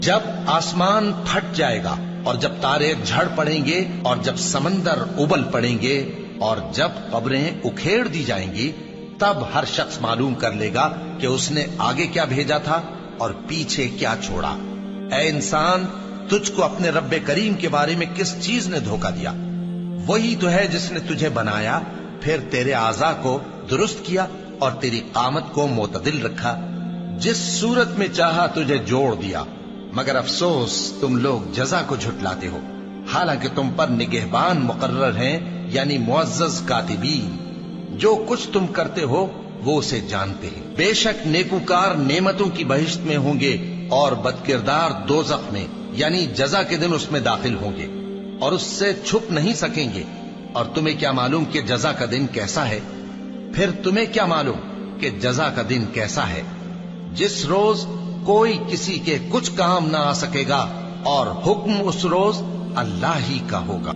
جب آسمان پھٹ جائے گا اور جب تارے جھڑ پڑیں گے اور جب سمندر ابل پڑیں گے اور جب قبریں اکھیڑ دی جائیں گی، تب ہر شخص معلوم کر لے گا کہ اس نے آگے کیا بھیجا تھا اور پیچھے کیا چھوڑا۔ اے انسان، تجھ کو اپنے رب کریم کے بارے میں کس چیز نے دھوکہ دیا؟ وہی تو ہے جس نے تجھے بنایا، پھر تیرے اعضاء کو درست کیا اور تیری قامت کو معتدل رکھا، جس صورت میں چاہا تجھے جوڑ دیا۔ مگر افسوس تم لوگ جزا کو جھٹلاتے ہو، حالانکہ تم پر نگہبان مقرر ہیں، یعنی معزز کاتبین۔ جو کچھ تم کرتے ہو وہ اسے جانتے ہیں۔ بے شک نیکوکار نعمتوں کی بہشت میں ہوں گے اور بدکردار دوزخ میں، یعنی جزا کے دن اس میں داخل ہوں گے اور اس سے چھپ نہیں سکیں گے۔ اور تمہیں کیا معلوم کہ جزا کا دن کیسا ہے؟ پھر تمہیں کیا معلوم کہ جزا کا دن کیسا ہے؟ جس روز کوئی کسی کے کچھ کام نہ آ سکے گا اور حکم اس روز اللہ ہی کا ہوگا۔